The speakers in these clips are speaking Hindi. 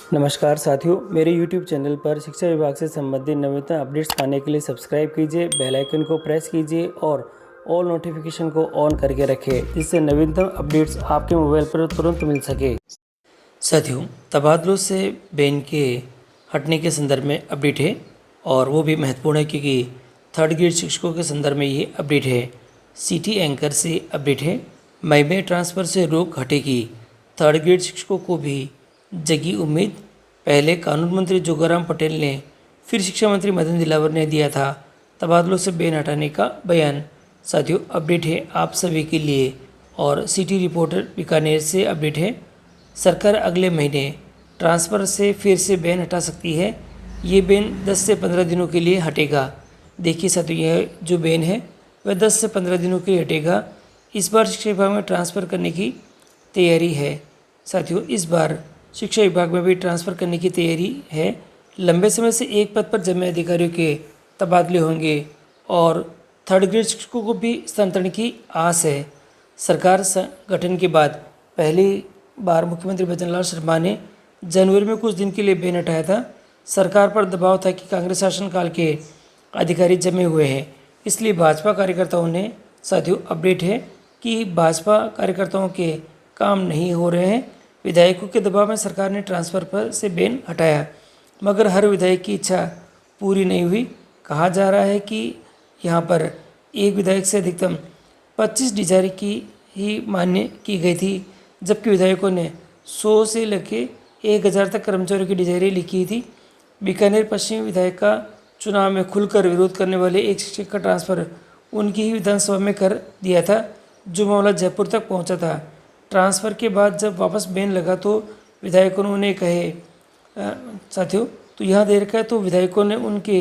नमस्कार साथियों, मेरे YouTube चैनल पर शिक्षा विभाग से संबंधित नवीनतम अपडेट्स पाने के लिए सब्सक्राइब कीजिए, बेल आइकन को प्रेस कीजिए और ऑल नोटिफिकेशन को ऑन करके रखें, जिससे नवीनतम अपडेट्स आपके मोबाइल पर तुरंत मिल सके। साथियों, तबादलों से बैन के हटने के संदर्भ में अपडेट है और वो भी महत्वपूर्ण है क्योंकि थर्ड ग्रेड शिक्षकों के संदर्भ में ये अपडेट है। सिटी एंकर से अपडेट है, मई में ट्रांसफ़र से रोक हटेगी, थर्ड ग्रेड शिक्षकों को भी जगी उम्मीद। पहले कानून मंत्री जोगाराम पटेल ने, फिर शिक्षा मंत्री मदन दिलावर ने दिया था तबादलों से बैन हटाने का बयान। साथियों, अपडेट है आप सभी के लिए और सिटी रिपोर्टर बीकानेर से अपडेट है, सरकार अगले महीने ट्रांसफ़र से फिर से बैन हटा सकती है। ये बैन 10 से 15 दिनों के लिए हटेगा। देखिए साथियों, यह जो बैन है वह 10 से 15 दिनों के लिए हटेगा। इस बार शिक्षा विभाग में ट्रांसफ़र करने की तैयारी है। साथियों, इस बार शिक्षा विभाग में भी ट्रांसफ़र करने की तैयारी है। लंबे समय से एक पद पर जमे अधिकारियों के तबादले होंगे और थर्ड ग्रेड शिक्षकों को भी स्थानांतरण की आस है। सरकार गठन के बाद पहली बार मुख्यमंत्री भजनलाल शर्मा ने जनवरी में कुछ दिन के लिए बैन हटाया था। सरकार पर दबाव था कि कांग्रेस शासनकाल के अधिकारी जमे हुए हैं, इसलिए भाजपा कार्यकर्ताओं ने, साथियों अपडेट है कि भाजपा कार्यकर्ताओं के काम नहीं हो रहे हैं। विधायकों के दबाव में सरकार ने ट्रांसफ़र पर से बैन हटाया, मगर हर विधायक की इच्छा पूरी नहीं हुई। कहा जा रहा है कि यहाँ पर एक विधायक से अधिकतम 25 डिजारी की ही मान्य की गई थी, जबकि विधायकों ने 100 से लेकर 1000 तक कर्मचारियों की डिजारी लिखी थी। बीकानेर पश्चिमी विधायक का चुनाव में खुलकर विरोध करने वाले एक शिक्षक का ट्रांसफ़र उनकी ही विधानसभा में कर दिया था, जो मामला जयपुर तक पहुंचा था। ट्रांसफ़र के बाद जब वापस बैन लगा तो विधायकों ने उन्हें कहे, साथियों तो यहाँ दे रखा है, तो विधायकों ने उनके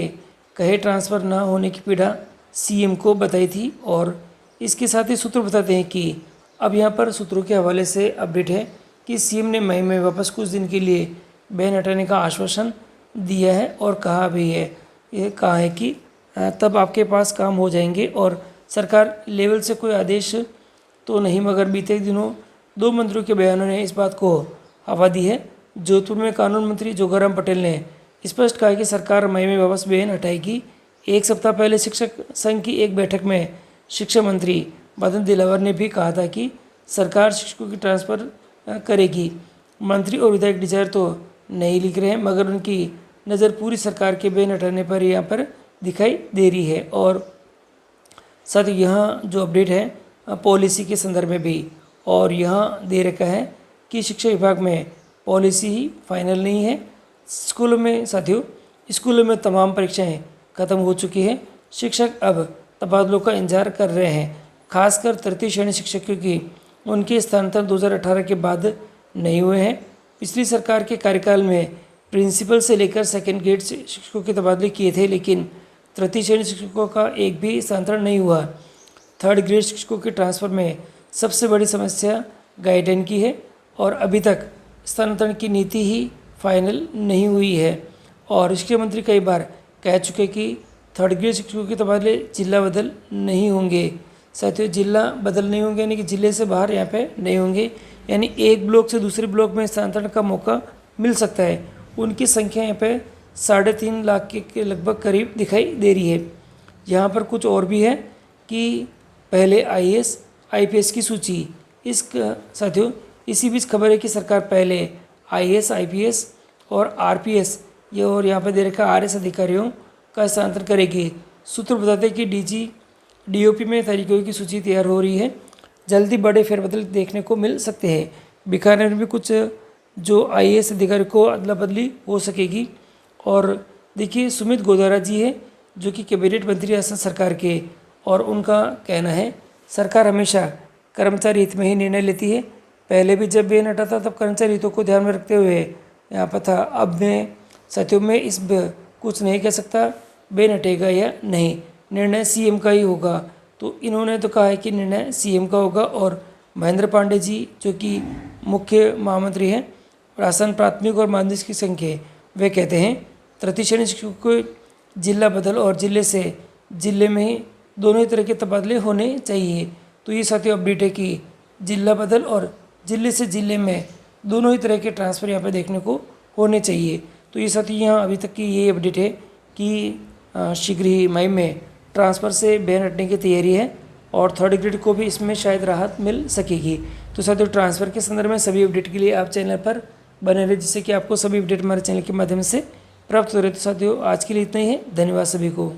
कहे ट्रांसफ़र ना होने की पीड़ा सीएम को बताई थी। और इसके साथ ही सूत्र बताते हैं कि अब यहाँ पर सूत्रों के हवाले से अपडेट है कि सीएम ने मई में वापस कुछ दिन के लिए बैन हटाने का आश्वासन दिया है और कहा भी है, ये कहा है कि तब आपके पास काम हो जाएंगे। और सरकार लेवल से कोई आदेश तो नहीं, मगर बीते दिनों 2 मंत्रियों के बयानों ने इस बात को हवा दी है। जोधपुर में कानून मंत्री जोगाराम पटेल ने स्पष्ट कहा कि सरकार मई में वापस बैन हटाएगी। एक सप्ताह पहले शिक्षक संघ की एक बैठक में शिक्षा मंत्री मदन दिलावर ने भी कहा था कि सरकार शिक्षकों की ट्रांसफ़र करेगी। मंत्री और विधायक डिजायर तो नहीं लिख रहे हैं, मगर उनकी नज़र पूरी सरकार के बैन हटाने पर यहाँ पर दिखाई दे रही है। और साथ ही यहाँ जो अपडेट है पॉलिसी के संदर्भ में भी, और यहाँ दे रखा है कि शिक्षा विभाग में पॉलिसी ही फाइनल नहीं है। स्कूलों में, साथियों स्कूलों में तमाम परीक्षाएं खत्म हो चुकी हैं। शिक्षक अब तबादलों का इंतजार कर रहे हैं, खासकर तृतीय श्रेणी शिक्षकों की। उनके स्थानांतरण 2018 के बाद नहीं हुए हैं। पिछली सरकार के कार्यकाल में प्रिंसिपल से लेकर सेकेंड ग्रेड शिक्षकों के तबादले किए थे, लेकिन तृतीय श्रेणी शिक्षकों का एक भी स्थानांतरण नहीं हुआ। थर्ड ग्रेड शिक्षकों के ट्रांसफ़र में सबसे बड़ी समस्या गाइडलाइन की है और अभी तक स्थानांतरण की नीति ही फाइनल नहीं हुई है। और शिक्षा मंत्री कई बार कह चुके कि थर्ड ग्रेड शिक्षकों के तबादले जिला बदल नहीं होंगे। साथियों, जिला बदल नहीं होंगे यानी कि जिले से बाहर यहाँ पे नहीं होंगे, यानी एक ब्लॉक से दूसरे ब्लॉक में स्थानांतरण का मौका मिल सकता है। उनकी संख्या यहाँ पे 3.5 लाख के लगभग करीब दिखाई दे रही है। यहाँ पर कुछ और भी है कि पहले आईएएस आईपीएस की सूची, साथियों इसी बीच खबर है कि सरकार पहले आईएएस आईपीएस और आरपीएस, ये और यहाँ पर दे रखा आरएस अधिकारियों का स्थानांतरण करेगी। सूत्र बताते हैं कि डीओपी में तारीखों की सूची तैयार हो रही है, जल्दी बड़े फेरबदल देखने को मिल सकते हैं। बीकानेर में भी कुछ जो आईएएस अधिकारी को अदला बदली हो सकेगी। और देखिए, सुमित गोदारा जी है जो कि कैबिनेट मंत्री असम सरकार के, और उनका कहना है सरकार हमेशा कर्मचारी हित में ही निर्णय लेती है। पहले भी जब बैन हटा था तब कर्मचारी हितों को ध्यान में रखते हुए यहाँ पर था। अब मैं साथियों में इस कुछ नहीं कह सकता बैन हटेगा या नहीं, निर्णय सीएम का ही होगा। तो इन्होंने तो कहा है कि निर्णय सीएम का होगा। और महेंद्र पांडे जी जो कि मुख्य महामंत्री हैं राजस्थान प्राथमिक और माध्यमिक शिक्षा संघ के, वे कहते हैं तृतीय श्रेणी शिक्षकों को जिला बदल और जिले से जिले में ही दोनों ही तरह के तबादले होने चाहिए। तो ये साथियों अपडेट है कि जिला बदल और जिले से जिले में दोनों ही तरह के ट्रांसफ़र यहाँ पे देखने को होने चाहिए। तो ये साथियों यहाँ अभी तक की ये अपडेट है कि शीघ्र ही मई में ट्रांसफ़र से बैन हटने की तैयारी है और थर्ड ग्रेड को भी इसमें शायद राहत मिल सकेगी। तो साथियों ट्रांसफ़र के संदर्भ में सभी अपडेट के लिए आप चैनल पर बने रहे, जिससे कि आपको सभी अपडेट हमारे चैनल के माध्यम से प्राप्त हो रहे। तो साथियों आज के लिए इतना ही है। धन्यवाद सभी को।